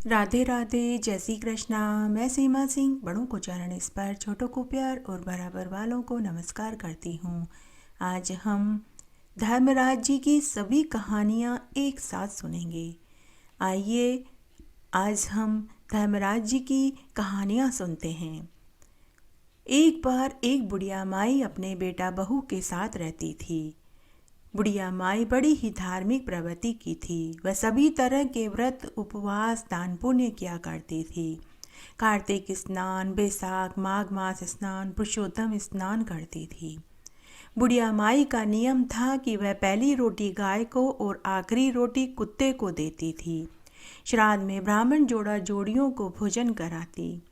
राधे राधे, जय श्री कृष्णा। मैं सीमा सिंह बड़ों को चरण स्पर्श, छोटों को प्यार और बराबर वालों को नमस्कार करती हूँ। आज हम धर्मराज जी की सभी कहानियाँ एक साथ सुनेंगे। आइए आज हम धर्मराज जी की कहानियाँ सुनते हैं। एक बार एक बुढ़िया माई अपने बेटा बहू के साथ रहती थी। बुढ़िया माई बड़ी ही धार्मिक प्रवृत्ति की थी। वह सभी तरह के व्रत, उपवास, दान पुण्य किया करती थी। कार्तिक स्नान, बैसाख, माघ मास स्नान, पुरुषोत्तम स्नान करती थी। बुढ़िया माई का नियम था कि वह पहली रोटी गाय को और आखिरी रोटी कुत्ते को देती थी। श्राद्ध में ब्राह्मण जोड़ा जोड़ियों को भोजन कराती।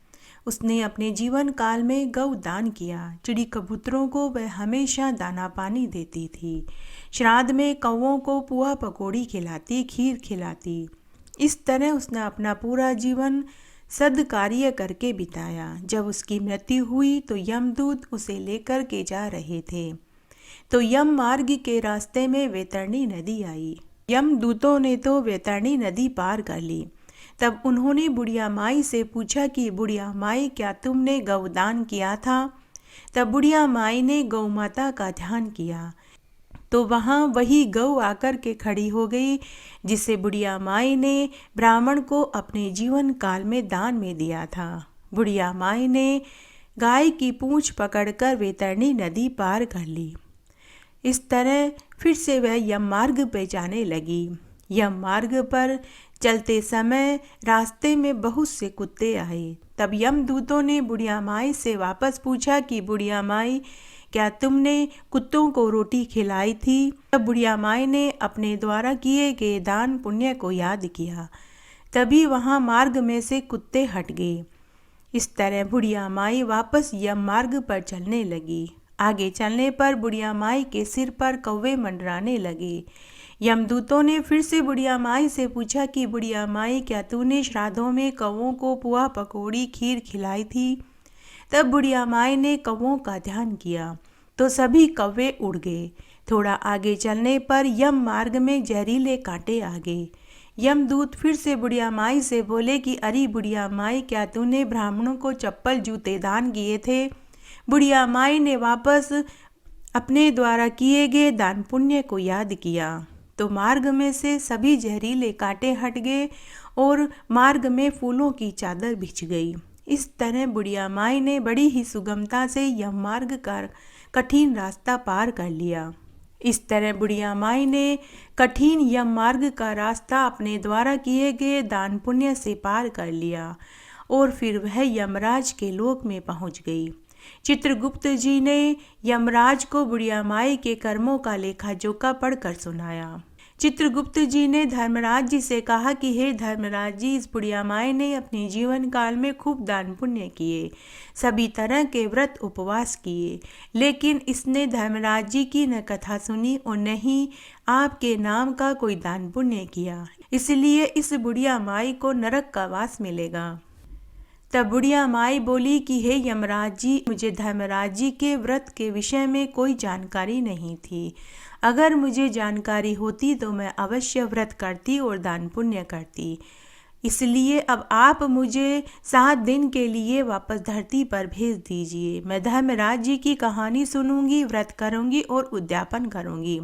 उसने अपने जीवन काल में गौ दान किया। चिड़ी कबूतरों को वह हमेशा दाना पानी देती थी। श्राद्ध में कौवों को पुआ पकौड़ी खिलाती, खीर खिलाती। इस तरह उसने अपना पूरा जीवन सद्कार्य करके बिताया। जब उसकी मृत्यु हुई तो यमदूत उसे लेकर के जा रहे थे, तो यम मार्ग के रास्ते में वैतरणी नदी आई। यमदूतों ने तो वैतरणी नदी पार कर ली। तब उन्होंने बुढ़िया माई से पूछा कि बुढ़िया माई, क्या तुमने गौदान किया था? तब बुढ़िया माई ने गौ माता का ध्यान किया तो वहाँ वही गौ आकर के खड़ी हो गई, जिसे बुढ़िया माई ने ब्राह्मण को अपने जीवन काल में दान में दिया था। बुढ़िया माई ने गाय की पूंछ पकड़कर वैतरणी नदी पार कर ली। इस तरह फिर से वह यम मार्ग पे जाने लगी। यम मार्ग पर चलते समय रास्ते में बहुत से कुत्ते आए। तब यमदूतों ने बुढ़िया माई से वापस पूछा कि बुढ़िया माई, क्या तुमने कुत्तों को रोटी खिलाई थी? तब बुढ़िया माई ने अपने द्वारा किए गए दान पुण्य को याद किया। तभी वहाँ मार्ग में से कुत्ते हट गए। इस तरह बुढ़िया माई वापस यम मार्ग पर चलने लगी। आगे चलने पर बुढ़िया माई के सिर पर कौवे मंडराने लगे। यमदूतों ने फिर से बुढ़िया माई से पूछा कि बुढ़िया माई, क्या तूने श्राद्धों में कौवों को पुआ पकौड़ी खीर खिलाई थी? तब बुढ़िया माई ने कौवों का ध्यान किया तो सभी कौवे उड़ गए। थोड़ा आगे चलने पर यम मार्ग में जहरीले कांटे आ गए। यमदूत फिर से बुढ़िया माई से बोले कि अरे बुढ़िया माई, क्या तूने ब्राह्मणों को चप्पल जूते दान किए थे? बुढ़िया माई ने वापस अपने द्वारा किए गए दान पुण्य को याद किया तो मार्ग में से सभी जहरीले कांटे हट गए और मार्ग में फूलों की चादर बिछ गई। इस तरह बुढ़िया माई ने बड़ी ही सुगमता से यह मार्ग का कठिन रास्ता पार कर लिया। इस तरह बुढ़िया माई ने कठिन यम मार्ग का रास्ता अपने द्वारा किए गए दान पुण्य से पार कर लिया और फिर वह यमराज के लोक में पहुंच गई। चित्रगुप्त जी ने यमराज को बुढ़िया माई के कर्मों का लेखा जोखा पढ़कर सुनाया। चित्रगुप्त जी ने धर्मराज जी से कहा कि हे धर्मराज जी, इस बुढ़िया माई ने अपने जीवन काल में खूब दान पुण्य किए, सभी तरह के व्रत उपवास किए, लेकिन इसने धर्मराज जी की न कथा सुनी और न ही आपके नाम का कोई दान पुण्य किया, इसलिए इस बुढ़िया माई को नरक का वास मिलेगा। तब बुढ़िया माई बोली कि हे यमराज जी, मुझे धर्मराज जी के व्रत के विषय में कोई जानकारी नहीं थी। अगर मुझे जानकारी होती तो मैं अवश्य व्रत करती और दान पुण्य करती। इसलिए अब आप मुझे 7 दिन के लिए वापस धरती पर भेज दीजिए। मैं धर्मराज जी की कहानी सुनूंगी, व्रत करूंगी और उद्यापन करूंगी।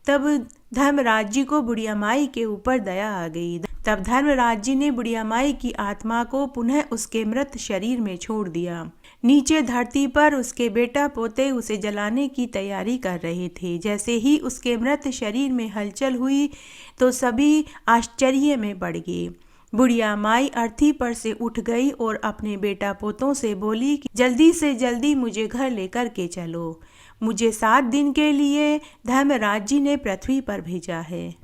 तब धर्मराज जी को बुढ़िया माई के ऊपर दया आ गई। तब धर्मराज जी ने बुढ़िया माई की आत्मा को पुनः उसके मृत शरीर में छोड़ दिया। नीचे धरती पर उसके बेटा पोते उसे जलाने की तैयारी कर रहे थे। जैसे ही उसके मृत शरीर में हलचल हुई तो सभी आश्चर्य में पड़ गए। बुढ़िया माई अर्थी पर से उठ गई और अपने बेटा पोतों से बोली कि जल्दी से जल्दी मुझे घर लेकर के चलो। मुझे 7 दिन के लिए धर्मराज जी ने पृथ्वी पर भेजा है।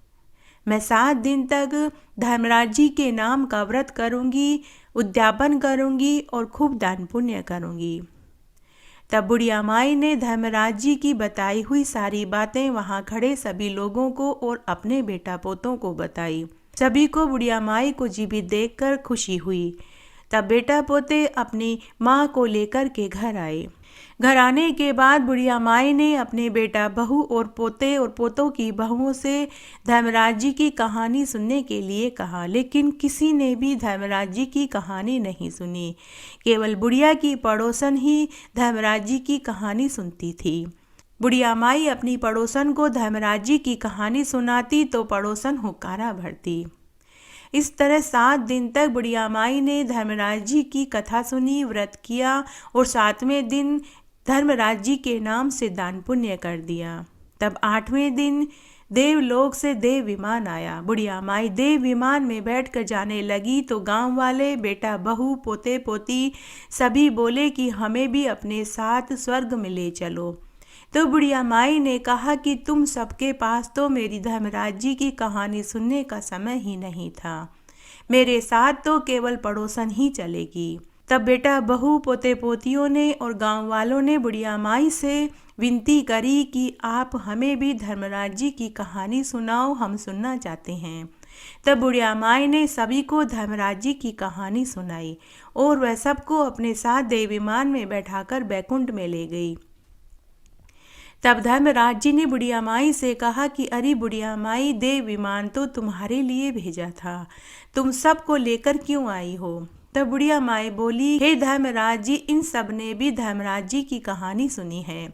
मैं 7 दिन तक धर्मराज जी के नाम का व्रत करूंगी, उद्यापन करूंगी और खूब दान पुण्य करूंगी। तब बुढ़िया माई ने धर्मराज जी की बताई हुई सारी बातें वहां खड़े सभी लोगों को और अपने बेटा पोतों को बताई। सभी को बुढ़िया माई को जीवित देखकर खुशी हुई। तब बेटा पोते अपनी माँ को लेकर के घर आए। घर आने के बाद बुढ़िया माई ने अपने बेटा बहू और पोते और पोतों की बहुओं से धर्मराज जी की कहानी सुनने के लिए कहा, लेकिन किसी ने भी धर्मराज जी की कहानी नहीं सुनी। केवल बुढ़िया की पड़ोसन ही धर्मराज जी की कहानी सुनती थी। बुढ़िया माई अपनी पड़ोसन को धर्मराज जी की कहानी सुनाती तो पड़ोसन हुक्कारा भरती। इस तरह 7 दिन तक बुढ़िया माई ने धर्मराज जी की कथा सुनी, व्रत किया और 7वें दिन धर्मराज जी के नाम से दान पुण्य कर दिया। तब 8वें दिन देवलोक से देव विमान आया। बुढ़िया माई देव विमान में बैठकर जाने लगी तो गांव वाले, बेटा बहू, पोते पोती सभी बोले कि हमें भी अपने साथ स्वर्ग में ले चलो। तो बुढ़िया माई ने कहा कि तुम सबके पास तो मेरी धर्मराज जी की कहानी सुनने का समय ही नहीं था, मेरे साथ तो केवल पड़ोसन ही चलेगी। तब बेटा बहू, पोते पोतियों ने और गांव वालों ने बुढ़िया माई से विनती करी कि आप हमें भी धर्मराज जी की कहानी सुनाओ, हम सुनना चाहते हैं। तब बुढ़िया माई ने सभी को धर्मराज जी की कहानी सुनाई और वह सबको अपने साथ देव विमान में बैठाकर बैकुंठ में ले गई। तब धर्मराज जी ने बुढ़िया माई से कहा कि अरे बुढ़िया माई, देव विमान तो तुम्हारे लिए भेजा था, तुम सबको लेकर क्यों आई हो? तब बुढ़िया माई बोली, हे धर्मराज जी, इन सब ने भी धर्मराज जी की कहानी सुनी है,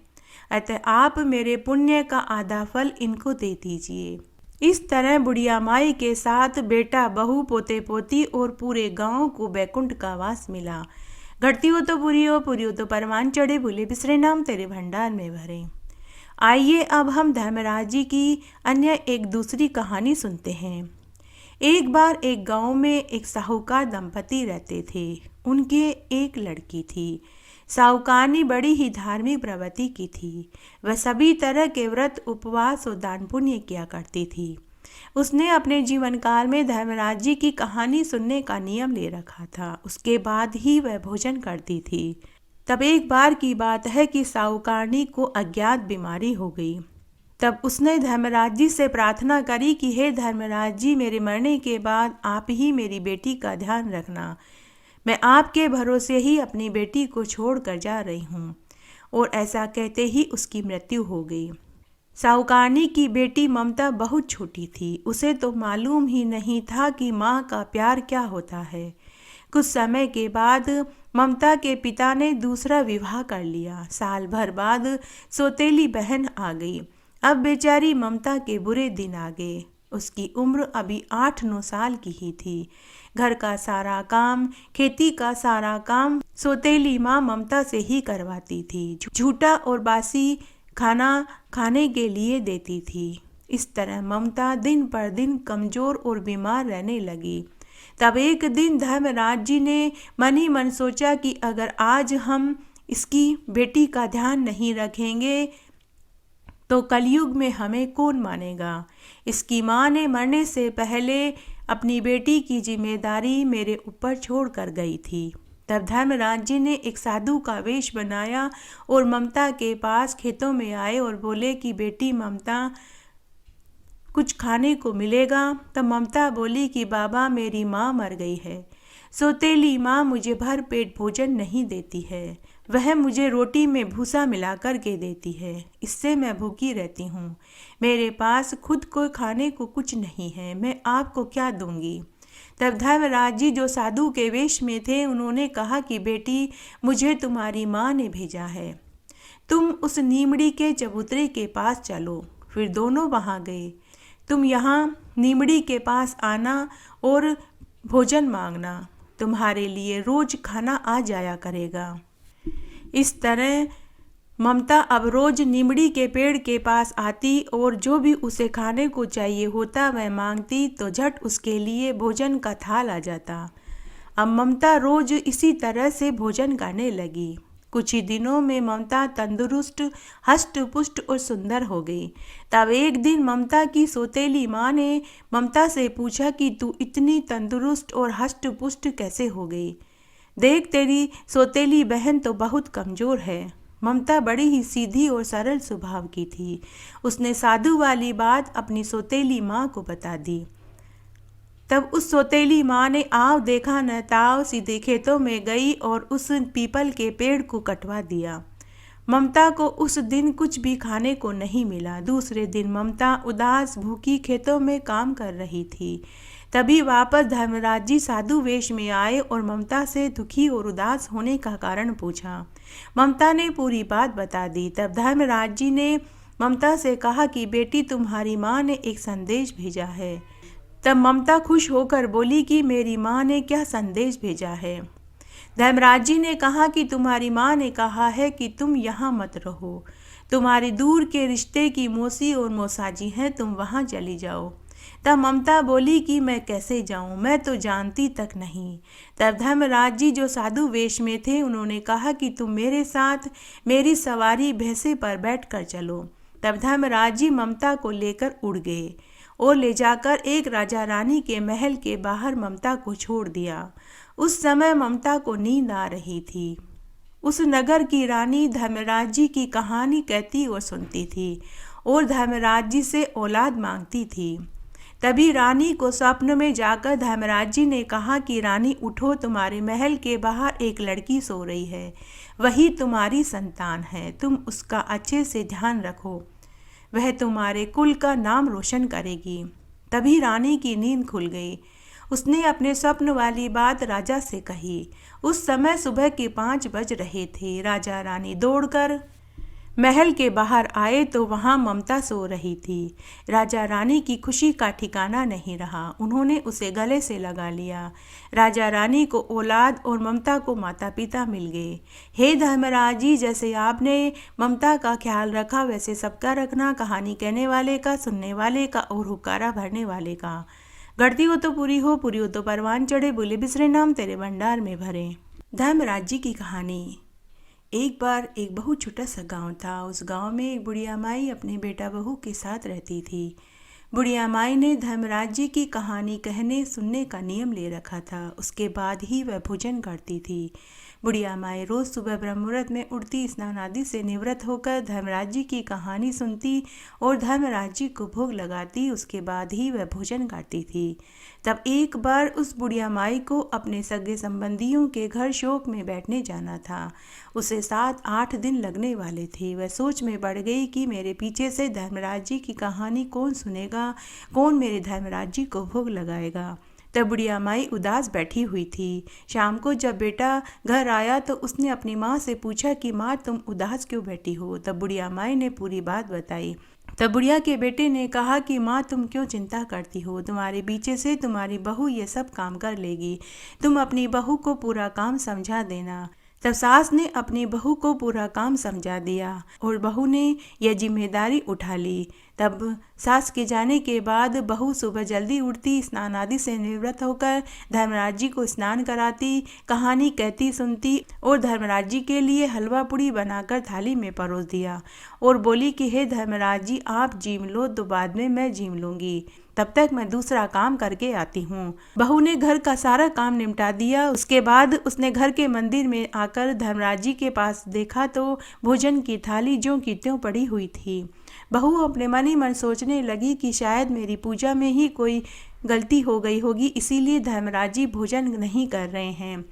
अतः आप मेरे पुण्य का आधा फल इनको दे दीजिए। इस तरह बुढ़िया माई के साथ बेटा बहू, पोते पोती और पूरे गांव को बैकुंठ का वास मिला। घटती हो तो पूरी हो तो परवान चढ़े, भूले बिसरे नाम तेरे भंडार में भरे। आइए अब हम धर्मराज जी की अन्य एक दूसरी कहानी सुनते हैं। एक बार एक गांव में एक साहूकार दंपति रहते थे। उनके एक लड़की थी। साहूकारनी बड़ी ही धार्मिक प्रवृत्ति की थी। वह सभी तरह के व्रत, उपवास और दान पुण्य किया करती थी। उसने अपने जीवन काल में धर्मराज जी की कहानी सुनने का नियम ले रखा था। उसके बाद ही वह भोजन करती थी। तब एक बार की बात है कि साहूकारनी को अज्ञात बीमारी हो गई। तब उसने धर्मराज जी से प्रार्थना करी कि हे धर्मराज जी, मेरे मरने के बाद आप ही मेरी बेटी का ध्यान रखना। मैं आपके भरोसे ही अपनी बेटी को छोड़ कर जा रही हूँ। और ऐसा कहते ही उसकी मृत्यु हो गई। साहूकारनी की बेटी ममता बहुत छोटी थी। उसे तो मालूम ही नहीं था कि माँ का प्यार क्या होता है। कुछ समय के बाद ममता के पिता ने दूसरा विवाह कर लिया। साल भर बाद सौतेली बहन आ गई। अब बेचारी ममता के बुरे दिन आ गए। उसकी उम्र अभी 8-9 साल की ही थी। घर का सारा काम, खेती का सारा काम सौतेली माँ ममता से ही करवाती थी। झूठा और बासी खाना खाने के लिए देती थी। इस तरह ममता दिन पर दिन कमज़ोर और बीमार रहने लगी। तब एक दिन धर्मराज जी ने मन ही मन सोचा कि अगर आज हम इसकी बेटी का ध्यान नहीं रखेंगे तो कलयुग में हमें कौन मानेगा। इसकी माँ ने मरने से पहले अपनी बेटी की जिम्मेदारी मेरे ऊपर छोड़ कर गई थी। तब धर्मराज जी ने एक साधु का वेश बनाया और ममता के पास खेतों में आए और बोले कि बेटी ममता, कुछ खाने को मिलेगा। तब ममता बोली कि बाबा, मेरी माँ मर गई है। सौतेली माँ मुझे भर पेट भोजन नहीं देती है। वह मुझे रोटी में भूसा मिला कर के देती है। इससे मैं भूखी रहती हूँ। मेरे पास खुद को खाने को कुछ नहीं है। मैं आपको क्या दूंगी। तब धर्मराज जी जो साधु के वेश में थे, उन्होंने कहा कि बेटी, मुझे तुम्हारी माँ ने भेजा है। तुम उस नीमड़ी के चबूतरे के पास चलो। फिर दोनों वहाँ गए। तुम यहाँ नीमड़ी के पास आना और भोजन मांगना। तुम्हारे लिए रोज खाना आ जाया करेगा। इस तरह ममता अब रोज नीमड़ी के पेड़ के पास आती और जो भी उसे खाने को चाहिए होता वह मांगती तो झट उसके लिए भोजन का थाल आ जाता। अब ममता रोज इसी तरह से भोजन करने लगी। कुछ ही दिनों में ममता तंदुरुस्त, हष्ट पुष्ट और सुंदर हो गई। तब एक दिन ममता की सौतेली माँ ने ममता से पूछा कि तू इतनी तंदुरुस्त और हष्ट पुष्ट कैसे हो गई। देख, तेरी सौतेली बहन तो बहुत कमज़ोर है। ममता बड़ी ही सीधी और सरल स्वभाव की थी। उसने साधु वाली बात अपनी सौतेली माँ को बता दी। तब उस सौतेली माँ ने आव देखा न ताव सीधे खेतों में गई और उस पीपल के पेड़ को कटवा दिया। ममता को उस दिन कुछ भी खाने को नहीं मिला। दूसरे दिन ममता उदास भूखी खेतों में काम कर रही थी। तभी वापस धर्मराज जी साधु वेश में आए और ममता से दुखी और उदास होने का कारण पूछा। ममता ने पूरी बात बता दी। तब धर्मराज जी ने ममता से कहा कि बेटी, तुम्हारी माँ ने एक संदेश भेजा है। तब ममता खुश होकर बोली कि मेरी माँ ने क्या संदेश भेजा है। धर्मराज जी ने कहा कि तुम्हारी माँ ने कहा है कि तुम यहाँ मत रहो, तुम्हारी दूर के रिश्ते की मौसी और मौसाजी हैं, तुम वहाँ चली जाओ। तब ममता बोली कि मैं कैसे जाऊं, मैं तो जानती तक नहीं। तब धर्मराज जी जो साधु वेश में थे उन्होंने कहा कि तुम मेरे साथ मेरी सवारी भैंसे पर बैठकर चलो। तब धर्मराज जी ममता को लेकर उड़ गए और ले जाकर एक राजा रानी के महल के बाहर ममता को छोड़ दिया। उस समय ममता को नींद आ रही थी। उस नगर की रानी धर्मराज जी की कहानी कहती और सुनती थी और धर्मराज जी से औलाद मांगती थी। तभी रानी को स्वप्न में जाकर धर्मराज जी ने कहा कि रानी उठो, तुम्हारे महल के बाहर एक लड़की सो रही है, वही तुम्हारी संतान है, तुम उसका अच्छे से ध्यान रखो, वह तुम्हारे कुल का नाम रोशन करेगी। तभी रानी की नींद खुल गई। उसने अपने स्वप्न वाली बात राजा से कही। उस समय सुबह के 5 बज रहे थे। राजा रानी दौड़कर महल के बाहर आए तो वहां ममता सो रही थी। राजा रानी की खुशी का ठिकाना नहीं रहा। उन्होंने उसे गले से लगा लिया। राजा रानी को औलाद और ममता को माता पिता मिल गए। हे धर्मराज जी, जैसे आपने ममता का ख्याल रखा वैसे सबका रखना, कहानी कहने वाले का, सुनने वाले का और हुक्कारा भरने वाले का। घटती हो तो पूरी हो, पूरी हो तो परवान चढ़े, भूले बिसरे नाम तेरे भंडार में भरे। धर्मराज जी की कहानी। एक बार एक बहुत छोटा सा गांव था। उस गांव में एक बुढ़िया माई अपने बेटा बहू के साथ रहती थी। बुढ़िया माई ने धर्मराज जी की कहानी कहने सुनने का नियम ले रखा था। उसके बाद ही वह भोजन करती थी। बुढ़िया माई रोज सुबह ब्रह्म मुहूर्त में उठती, स्नान आदि से निवृत्त होकर धर्मराज जी की कहानी सुनती और धर्मराज जी को भोग लगाती। उसके बाद ही वह भोजन करती थी। तब एक बार उस बुढ़िया माई को अपने सगे संबंधियों के घर शोक में बैठने जाना था। उसे 7-8 दिन लगने वाले थे। वह सोच में पड़ गई कि मेरे पीछे से धर्मराज जी की कहानी कौन सुनेगा, कौन मेरे धर्मराज जी को भोग लगाएगा। तब बुढ़िया माई उदास बैठी हुई थी। शाम को जब बेटा घर आया तो उसने अपनी माँ से पूछा कि माँ, तुम उदास क्यों बैठी हो। तब बुढ़िया माई ने पूरी बात बताई। तब बुढ़िया के बेटे ने कहा कि माँ, तुम क्यों चिंता करती हो, तुम्हारे पीछे से तुम्हारी बहू ये सब काम कर लेगी, तुम अपनी बहू को पूरा काम समझा देना। तब सास ने अपनी बहू को पूरा काम समझा दिया और बहू ने यह जिम्मेदारी उठा ली। तब सास के जाने के बाद बहू सुबह जल्दी उठती, स्नान आदि से निवृत्त होकर धर्मराज जी को स्नान कराती, कहानी कहती सुनती और धर्मराज जी के लिए हलवा पूड़ी बनाकर थाली में परोस दिया और बोली कि हे धर्मराज जी, आप जीम लो तो बाद में मैं जीम लूँगी, तब तक मैं दूसरा काम करके आती हूँ। बहू ने घर का सारा काम निपटा दिया। उसके बाद उसने घर के मंदिर में आकर धर्मराज जी के पास देखा तो भोजन की थाली ज्यों की त्यों पड़ी हुई थी। बहू अपने मन ही मन सोचने लगी कि शायद मेरी पूजा में ही कोई गलती हो गई होगी, इसीलिए धर्मराज जी भोजन नहीं कर रहे हैं।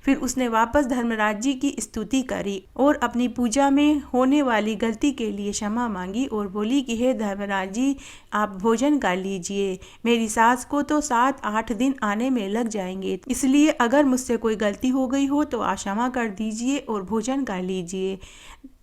फिर उसने वापस धर्मराज जी की स्तुति करी और अपनी पूजा में होने वाली गलती के लिए क्षमा मांगी और बोली कि हे धर्मराज जी, आप भोजन कर लीजिए, मेरी सास को तो 7-8 दिन आने में लग जाएंगे, इसलिए अगर मुझसे कोई गलती हो गई हो तो आप क्षमा कर दीजिए और भोजन कर लीजिए।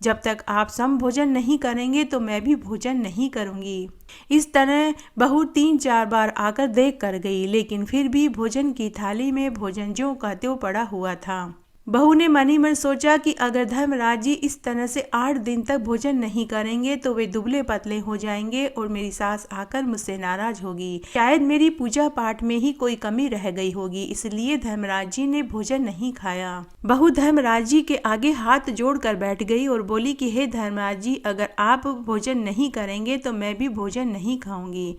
जब तक आप सम भोजन नहीं करेंगे तो मैं भी भोजन नहीं करूंगी। इस तरह बहू 3-4 बार आकर देख कर गई, लेकिन फिर भी भोजन की थाली में भोजन ज्यों का त्यों पड़ा हुआ था। बहू ने मन ही मन सोचा कि अगर धर्मराज जी इस तरह से 8 दिन तक भोजन नहीं करेंगे तो वे दुबले पतले हो जाएंगे और मेरी सास आकर मुझसे नाराज होगी, शायद मेरी पूजा पाठ में ही कोई कमी रह गई होगी, इसलिए धर्मराज जी ने भोजन नहीं खाया। बहू धर्मराज जी के आगे हाथ जोड़कर बैठ गई और बोली कि हे धर्मराज जी, अगर आप भोजन नहीं करेंगे तो मैं भी भोजन नहीं खाऊंगी।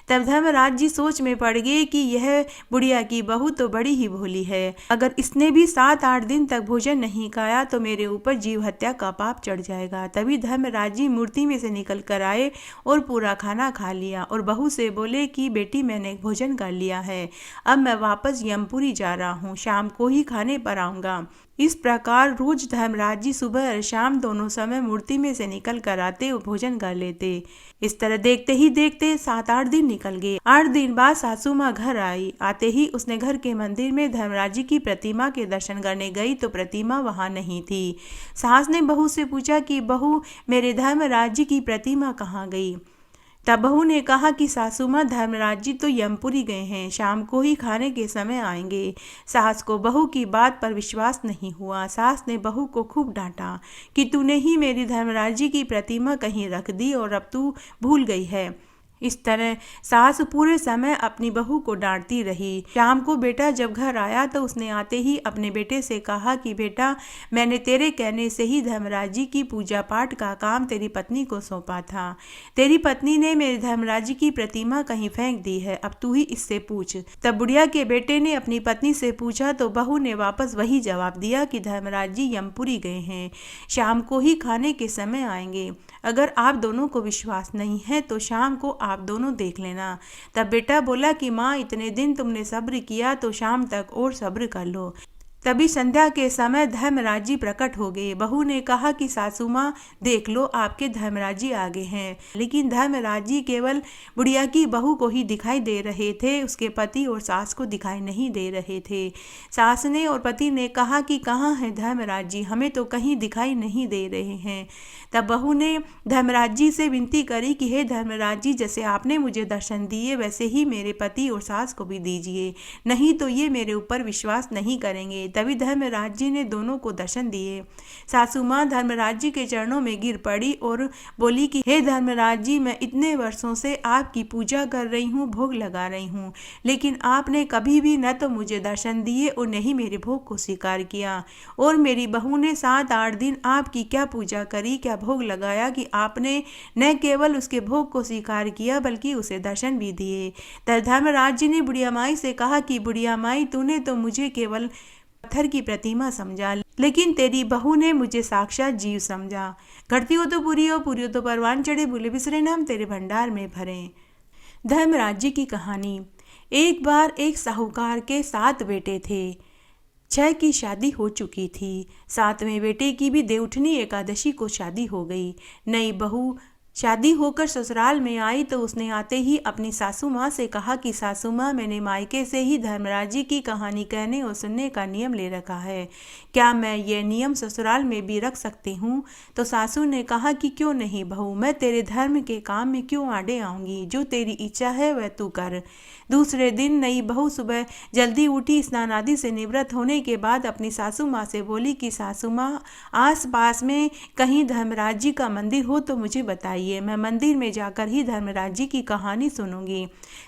तब धर्मराज जी सोच में पड़ गए कि यह बुढ़िया की बहू तो बड़ी ही भोली है, अगर इसने भी 7-8 दिन तक भोजन नहीं खाया तो मेरे ऊपर जीव हत्या का पाप चढ़ जाएगा। तभी धर्मराज जी मूर्ति में से निकल कर आए और पूरा खाना खा लिया और बहू से बोले कि बेटी, मैंने भोजन कर लिया है, अब मैं वापस यमपुरी जा रहा हूँ, शाम को ही खाने पर आऊँगा। इस प्रकार रोज धर्मराज जी सुबह और शाम दोनों समय मूर्ति में से निकल कर आते और भोजन कर लेते। इस तरह देखते ही देखते 7-8 दिन निकल गए। 8 दिन बाद सासू माँ घर आई। आते ही उसने घर के मंदिर में धर्मराज जी की प्रतिमा के दर्शन करने गई तो प्रतिमा वहां नहीं थी। सास ने बहू से पूछा कि बहू, मेरे धर्मराज जी की प्रतिमा कहाँ गई? तब बहू ने कहा कि सासू माँ, धर्मराज जी तो यमपुरी गए हैं, शाम को ही खाने के समय आएंगे। सास को बहू की बात पर विश्वास नहीं हुआ। सास ने बहू को खूब डांटा कि तूने ही मेरी धर्मराज जी की प्रतिमा कहीं रख दी और अब तू भूल गई है। इस तरह सास पूरे समय अपनी बहू को डांटती रही। शाम को बेटा जब घर आया तो उसने आते ही अपने बेटे से कहा कि बेटा, मैंने तेरे कहने से ही धर्मराज जी की पूजा पाठ का काम तेरी पत्नी को सौंपा था। तेरी पत्नी ने मेरे धर्मराज जी की प्रतिमा कहीं फेंक दी है, अब तू ही इससे पूछ। तब बुढ़िया के बेटे ने अपनी पत्नी से पूछा तो बहू ने वापस वही जवाब दिया कि धर्मराज जी यमपुरी गए हैं, शाम को ही खाने के समय आएंगे। अगर आप दोनों को विश्वास नहीं है तो शाम को आप दोनों देख लेना। तब बेटा बोला कि माँ, इतने दिन तुमने सब्र किया तो शाम तक और सब्र कर लो। तभी संध्या के समय धर्मराज जी प्रकट हो गए। बहू ने कहा कि सासू माँ, देख लो, आपके धर्मराज जी आ गए हैं। लेकिन धर्मराज जी केवल बुढ़िया की बहू को ही दिखाई दे रहे थे, उसके पति और सास को दिखाई नहीं दे रहे थे। सास ने और पति ने कहा कि कहाँ है धर्मराज जी, हमें तो कहीं दिखाई नहीं दे रहे हैं। तब बहू ने धर्मराज जी से विनती करी कि हे धर्मराज जी, जैसे आपने मुझे दर्शन दिए वैसे ही मेरे पति और सास को भी दीजिए, नहीं तो ये मेरे ऊपर विश्वास नहीं करेंगे। तभी धर्मराज जी ने दोनों को दर्शन दिए। सासू माँ धर्मराज जी के चरणों में गिर पड़ी और बोली कि हे धर्मराज जी, मैं इतने वर्षों से आपकी पूजा कर रही हूँ, भोग लगा रही हूँ, लेकिन आपने कभी भी न तो मुझे दर्शन दिए और न ही मेरे भोग को स्वीकार किया। और मेरी बहू ने 7-8 दिन आपकी क्या पूजा करी, क्या भोग लगाया कि आपने न केवल उसके भोग को स्वीकार किया बल्कि उसे दर्शन भी दिए। तब धर्मराज जी ने बुढ़िया माई से कहा कि बुढ़िया माई, तूने तो मुझे केवल पत्थर की प्रतिमा समझा, लेकिन तेरी बहू ने मुझे साक्षात जीव समझा। घटती हो तो पूरी हो तो परवान चढ़े, भूले बिसरे नाम तेरे भंडार में भरे। धर्मराज जी की कहानी। एक बार एक साहूकार के 7 बेटे थे। 6 की शादी हो चुकी थी। 7वें बेटे की भी देवउठनी एकादशी को शादी हो गई। नई बहू शादी होकर ससुराल में आई तो उसने आते ही अपनी सासू माँ से कहा कि सासू माँ, मैंने मायके से ही धर्मराज जी की कहानी कहने और सुनने का नियम ले रखा है, क्या मैं ये नियम ससुराल में भी रख सकती हूँ? तो सासू ने कहा कि क्यों नहीं बहू, मैं तेरे धर्म के काम में क्यों आड़े आऊँगी, जो तेरी इच्छा है वह तू कर। दूसरे दिन नई बहू सुबह जल्दी उठी, स्नान आदि से निवृत्त होने के बाद अपनी सासू माँ से बोली कि सासू माँ, आस पास में कहीं धर्मराज जी का मंदिर हो तो मुझे बताइए, मैं मंदिर में जाकर ही धर्मराज जी की कहानी सुनूंगी।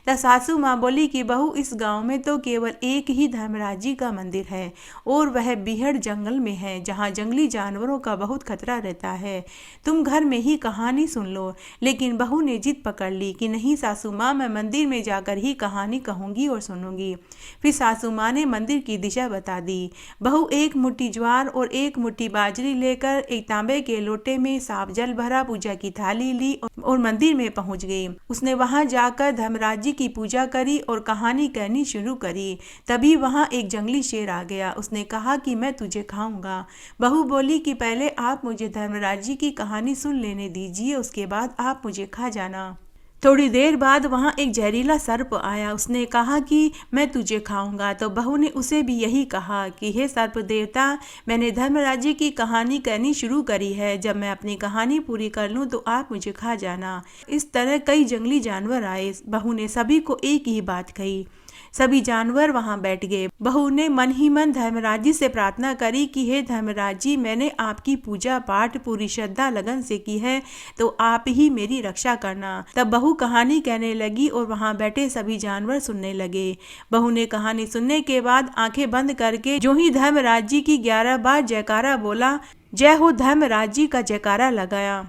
तब सासू माँ बोली कि बहू, इस गांव में तो केवल एक ही धर्मराज जी का मंदिर है और वह बीहड़ जंगल में है, जहाँ जंगली जानवरों का बहुत खतरा रहता है। तुम घर में ही कहानी सुन लो। लेकिन बहू ने जिद पकड़ ली कि नहीं सासू माँ, मैं मंदिर में जाकर ही कहानी कहूँगी और सुनूंगी। फिर सासू माँ ने मंदिर की दिशा बता दी। बहू एक मुट्ठी ज्वार और एक मुट्ठी बाजरी लेकर एक तांबे के लोटे में साफ जल भरा, पूजा की थाली ली और मंदिर में पहुंच गई। उसने वहां जाकर धर्मराज जी की पूजा करी और कहानी कहनी शुरू करी। तभी वहां एक जंगली शेर आ गया। उसने कहा कि मैं तुझे खाऊंगा। बहू बोली कि पहले आप मुझे धर्मराज जी की कहानी सुन लेने दीजिए, उसके बाद आप मुझे खा जाना। थोड़ी देर बाद वहाँ एक जहरीला सर्प आया। उसने कहा कि मैं तुझे खाऊंगा। तो बहू ने उसे भी यही कहा कि हे सर्प देवता, मैंने धर्मराज जी की कहानी कहनी शुरू करी है, जब मैं अपनी कहानी पूरी कर लूँ तो आप मुझे खा जाना। इस तरह कई जंगली जानवर आए। बहू ने सभी को एक ही बात कही। सभी जानवर वहां बैठ गए। बहू ने मन ही मन धर्मराज जी से प्रार्थना करी कि हे धर्मराज जी, मैंने आपकी पूजा पाठ पूरी श्रद्धा लगन से की है, तो आप ही मेरी रक्षा करना। तब बहू कहानी कहने लगी और वहां बैठे सभी जानवर सुनने लगे। बहू ने कहानी सुनने के बाद आंखें बंद करके जो ही धर्मराज जी की 11 बार जयकारा बोला, जय हो धर्मराज जी का जयकारा लगाया।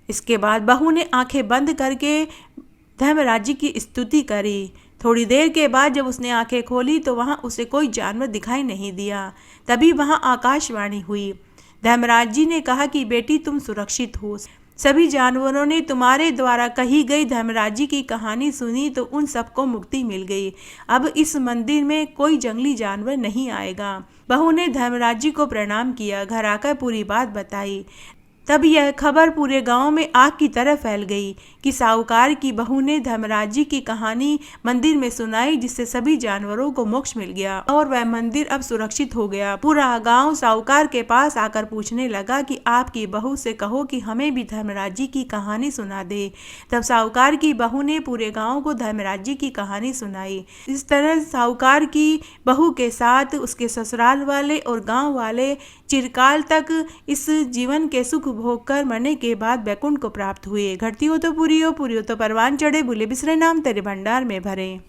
इसके बाद बहू ने आंखें बंद करके धर्मराज जी की स्तुति करी। थोड़ी देर के बाद जब उसने आंखें खोली तो वहां उसे कोई जानवर दिखाई नहीं दिया। तभी वहां आकाशवाणी हुई। धर्मराज जी ने कहा कि बेटी, तुम सुरक्षित हो। सभी जानवरों ने तुम्हारे द्वारा कही गई धर्मराज जी की कहानी सुनी तो उन सबको मुक्ति मिल गई। अब इस मंदिर में कोई जंगली जानवर नहीं आएगा। बहू ने धर्मराज जी को प्रणाम किया, घर आकर पूरी बात बताई। तब यह खबर पूरे गांव में आग की तरह फैल गई कि साहूकार की बहू ने धर्मराज जी की कहानी मंदिर में सुनाई, जिससे सभी जानवरों को मोक्ष मिल गया और वह मंदिर अब सुरक्षित हो गया। पूरा गांव साहूकार के पास आकर पूछने लगा कि आपकी बहू से कहो कि हमें भी धर्मराज जी की कहानी सुना दे। तब साहूकार की बहू ने पूरे गांव को धर्मराज जी की कहानी सुनाई। इस तरह साहूकार की बहू के साथ उसके ससुराल वाले और गांव वाले चिरकाल तक इस जीवन के सुख भोग कर मरने के बाद वैकुंठ को प्राप्त हुए। घटती हो तो पूरी हो, पूरी हो तो परवान चढ़े, भूले बिसरे नाम तेरे भंडार में भरे।